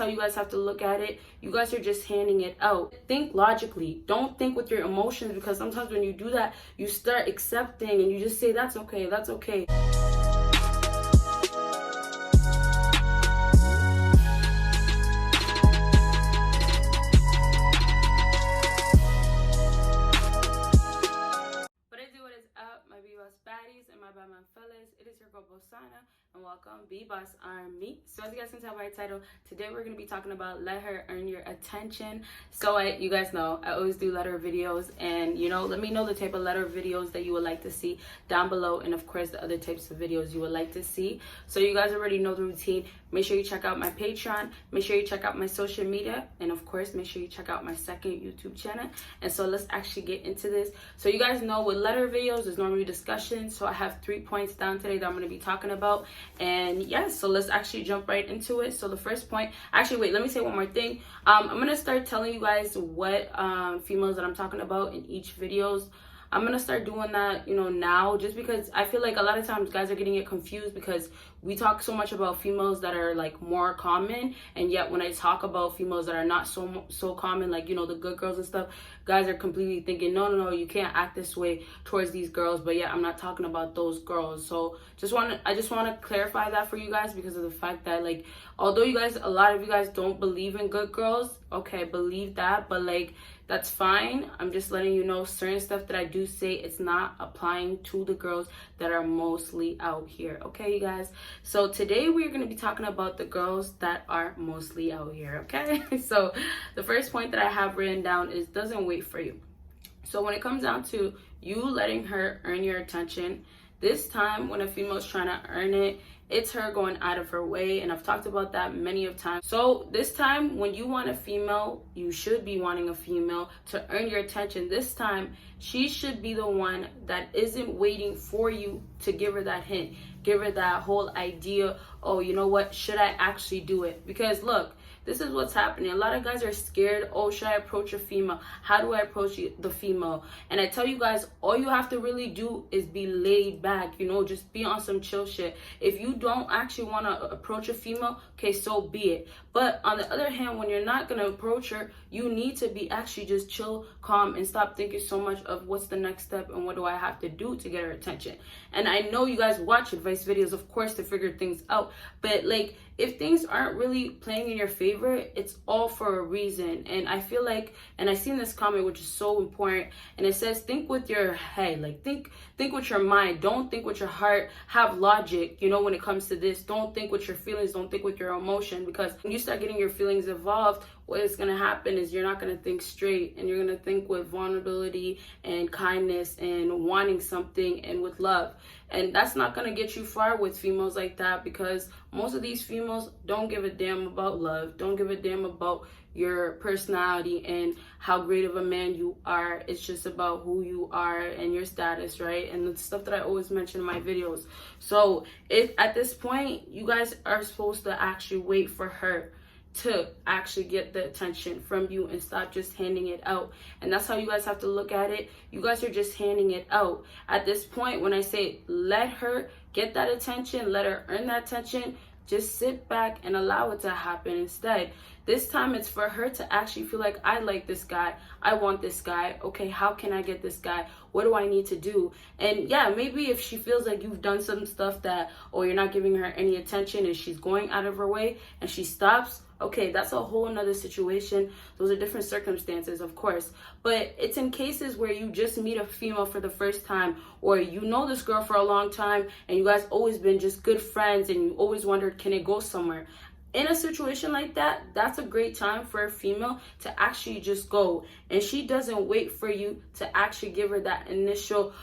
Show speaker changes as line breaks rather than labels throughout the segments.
How you guys have to look at it. You guys are just handing it out. Think logically. Don't think with your emotions, because sometimes when you do that, you start accepting and you just say, that's okay, that's okay. Baddies and my Batman fellas, it is your girl Bosana and welcome BBossArmy. So as you guys can tell by the title, today we're going to be talking about let her earn your attention. So you guys know I always do letter videos, and let me know the type of letter videos that you would like to see down below, and of course the other types of videos you would like to see. So you guys already know the routine. Make sure you check out my Patreon, make sure you check out my social media, and of course make sure you check out my second YouTube channel. And so let's actually get into this. So you guys know with letter videos there's normally discussion, so I have 3 points down today that I'm going to be talking about. And yeah, so let's actually jump right into it. So the first point, actually wait, let me say one more thing. I'm going to start telling you guys what females that I'm talking about in each videos. I'm gonna start doing that, now, just because I feel like a lot of times guys are getting it confused, because we talk so much about females that are like more common, and yet when I talk about females that are not so common, like the good girls and stuff, guys are completely thinking no, you can't act this way towards these girls. But yeah, I'm not talking about those girls. So I just want to clarify that for you guys, because of the fact that, like, although a lot of you guys don't believe in good girls, okay, believe that, but like, that's fine. I'm just letting you know certain stuff that I do say, it's not applying to the girls that are mostly out here. Okay, you guys? So today we're going to be talking about the girls that are mostly out here. Okay? So the first point that I have written down is doesn't wait for you. So when it comes down to you letting her earn your attention, this time when a female is trying to earn it, it's her going out of her way, and I've talked about that many of times. So this time when you want a female, you should be wanting a female to earn your attention. This time she should be the one that isn't waiting for you to give her that hint, give her that whole idea, oh, you know what, should I actually do it? Because look, this is what's happening. A lot of guys are scared. Oh, should I approach a female? How do I approach the female? And I tell you guys, all you have to really do is be laid back, just be on some chill shit. If you don't actually want to approach a female, okay, so be it. But on the other hand, when you're not going to approach her, you need to be actually just chill, calm, and stop thinking so much of what's the next step and what do I have to do to get her attention. And I know you guys watch advice videos, of course, to figure things out. But like, if things aren't really playing in your favor, it's all for a reason. And I feel like, and I seen this comment which is so important, and it says think with your head, like think with your mind, don't think with your heart. Have logic, when it comes to this. Don't think with your feelings, don't think with your emotion, because when you start getting your feelings involved, what is going to happen is you're not going to think straight, and you're going to think with vulnerability and kindness and wanting something and with love. And that's not going to get you far with females like that, because most of these females don't give a damn about love, don't give a damn about your personality and how great of a man you are. It's just about who you are and your status, right? And the stuff that I always mention in my videos. So if at this point you guys are supposed to actually wait for her to actually get the attention from you and stop just handing it out. And that's how you guys have to look at it. You guys are just handing it out. At this point, when I say let her get that attention, let her earn that attention, just sit back and allow it to happen instead. This time it's for her to actually feel like, I like this guy, I want this guy, okay, how can I get this guy? What do I need to do? And yeah, maybe if she feels like you've done some stuff that, or you're not giving her any attention and she's going out of her way and she stops, okay, that's a whole nother situation. Those are different circumstances, of course. But it's in cases where you just meet a female for the first time, or you know this girl for a long time and you guys always been just good friends and you always wondered, can it go somewhere? In a situation like that, that's a great time for a female to actually just go. And she doesn't wait for you to actually give her that initial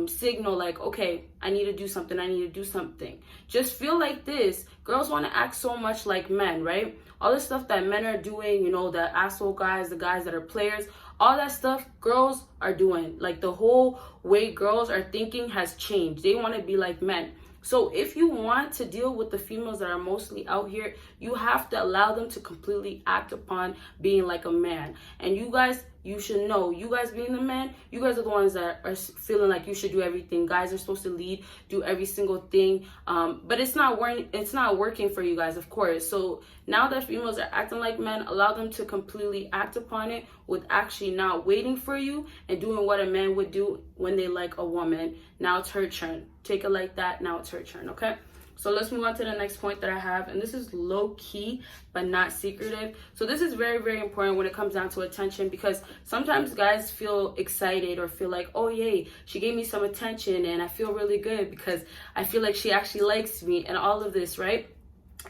signal like, okay, I need to do something, I need to do something. Just feel like this. Girls want to act so much like men, right? All the stuff that men are doing, the asshole guys, the guys that are players, all that stuff girls are doing. Like, the whole way girls are thinking has changed. They want to be like men. So if you want to deal with the females that are mostly out here, you have to allow them to completely act upon being like a man. And you guys you should know. You guys being the man, you guys are the ones that are feeling like you should do everything. Guys are supposed to lead, do every single thing. But it's not working for you guys, of course. So now that females are acting like men, allow them to completely act upon it with actually not waiting for you and doing what a man would do when they like a woman. Now it's her turn. Take it like that. Now it's her turn, okay? So let's move on to the next point that I have, and this is low key but not secretive. So this is very, very important when it comes down to attention, because sometimes guys feel excited or feel like, oh yay, she gave me some attention and I feel really good because I feel like she actually likes me and all of this, right?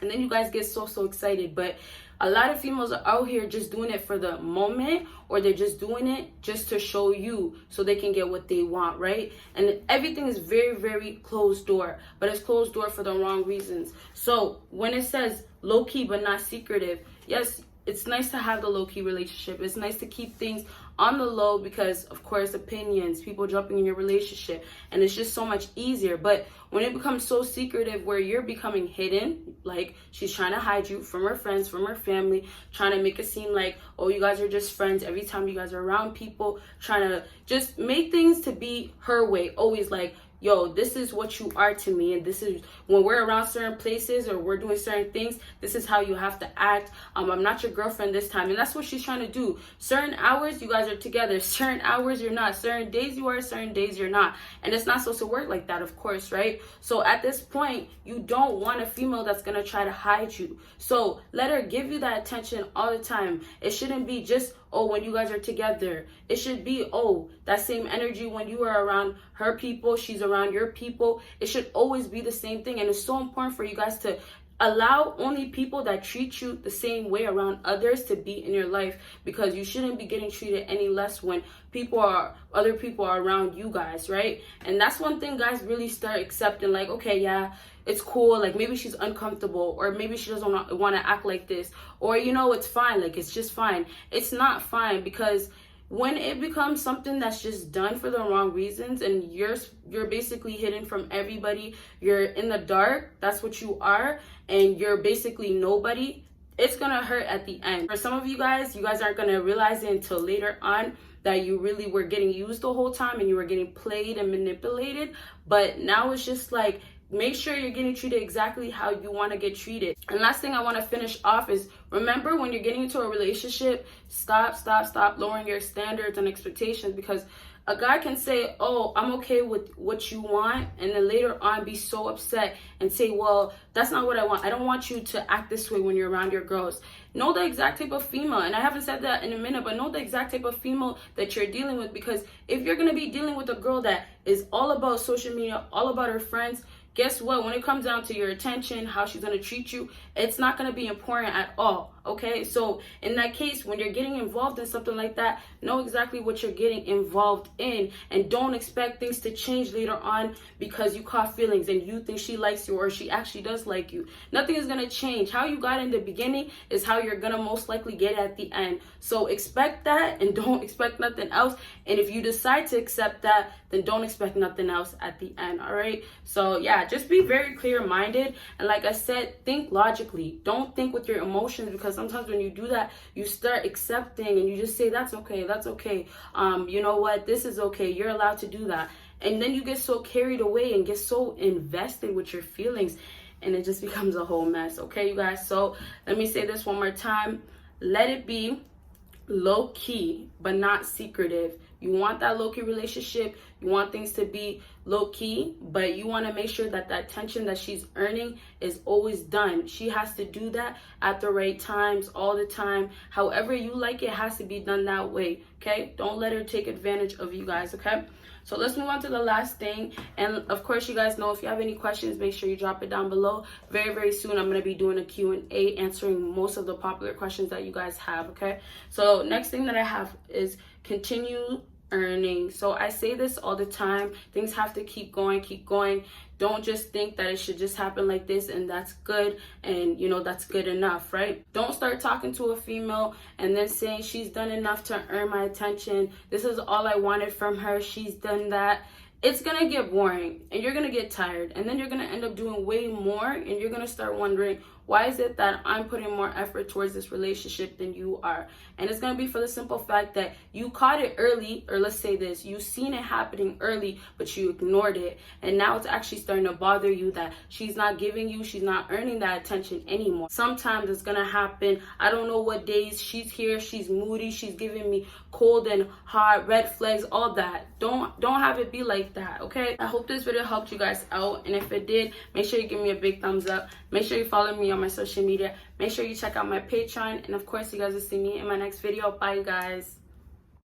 And then you guys get so excited, but a lot of females are out here just doing it for the moment, or they're just doing it just to show you so they can get what they want, right? And everything is very, very closed door, but it's closed door for the wrong reasons. So when it says low key but not secretive, yes, it's nice to have the low key relationship. It's nice to keep things on the low because, of course, opinions, people jumping in your relationship, and it's just so much easier. But when it becomes so secretive where you're becoming hidden, like she's trying to hide you from her friends, from her family, trying to make it seem like, oh, you guys are just friends every time you guys are around people, trying to just make things to be her way, always like, yo, this is what you are to me, and this is when we're around certain places or we're doing certain things, this is how you have to act. I'm not your girlfriend this time. And that's what she's trying to do. Certain hours you guys are together, certain hours you're not, certain days you are, certain days you're not. And it's not supposed to work like that, of course, right? So at this point, you don't want a female that's gonna try to hide you. So let her give you that attention all the time. It shouldn't be just, oh, when you guys are together. It should be, oh, that same energy when you are around her people, she's around your people. It should always be the same thing. And it's so important for you guys to allow only people that treat you the same way around others to be in your life, because you shouldn't be getting treated any less when other people are around you guys, right? And that's one thing guys really start accepting, like, okay, yeah, it's cool, like maybe she's uncomfortable, or maybe she doesn't want to act like this, or it's fine, like it's just fine. It's not fine, because when it becomes something that's just done for the wrong reasons and you're basically hidden from everybody, you're in the dark, that's what you are, and you're basically nobody, it's gonna hurt at the end. For some of you guys aren't gonna realize it until later on that you really were getting used the whole time and you were getting played and manipulated. But now it's just like, make sure you're getting treated exactly how you want to get treated. And last thing I want to finish off is, remember, when you're getting into a relationship, stop lowering your standards and expectations, because a guy can say, oh, I'm okay with what you want, and then later on be so upset and say, well, that's not what I want. I don't want you to act this way when you're around your girls. Know the exact type of female, and I haven't said that in a minute, but know the exact type of female that you're dealing with, because if you're going to be dealing with a girl that is all about social media, all about her friends, guess what? When it comes down to your attention, how she's going to treat you, it's not going to be important at all, okay? So in that case, when you're getting involved in something like that, know exactly what you're getting involved in, and don't expect things to change later on because you caught feelings and you think she likes you or she actually does like you. Nothing is going to change. How you got in the beginning is how you're going to most likely get at the end. So expect that and don't expect nothing else. And if you decide to accept that, then don't expect nothing else at the end, all right? So yeah, just be very clear-minded, and like I said, think logically. Don't think with your emotions, because sometimes when you do that, you start accepting and you just say, that's okay, you know what, this is okay, you're allowed to do that. And then you get so carried away and get so invested with your feelings, and it just becomes a whole mess, okay, you guys? So let me say this one more time. Let it be low-key but not secretive. You want that low-key relationship, you want things to be low-key, but you want to make sure that that attention that she's earning is always done. She has to do that at the right times, all the time. However you like it has to be done that way, okay? Don't let her take advantage of you guys, okay? So let's move on to the last thing. And of course, you guys know, if you have any questions, make sure you drop it down below. Very, very soon, I'm going to be doing a Q&A answering most of the popular questions that you guys have, okay? So next thing that I have is continue earning. So I say this all the time. Things have to keep going. Don't just think that it should just happen like this and that's good, and that's good enough, right? Don't start talking to a female and then saying she's done enough to earn my attention. This is all I wanted from her. She's done that. It's gonna get boring and you're gonna get tired, and then you're gonna end up doing way more, and you're gonna start wondering, Why is it that I'm putting more effort towards this relationship than you are? And it's going to be for the simple fact that you caught it early, or let's say this, you seen it happening early, but you ignored it. And now it's actually starting to bother you that she's not giving you, she's not earning that attention anymore. Sometimes it's going to happen. I don't know what days she's here, she's moody, she's giving me cold and hot, red flags, all that. Don't have it be like that, okay? I hope this video helped you guys out, and if it did, make sure you give me a big thumbs up. Make sure you follow me on my social media. Make sure you check out my Patreon, and of course you guys will see me in my next video. Bye, you guys.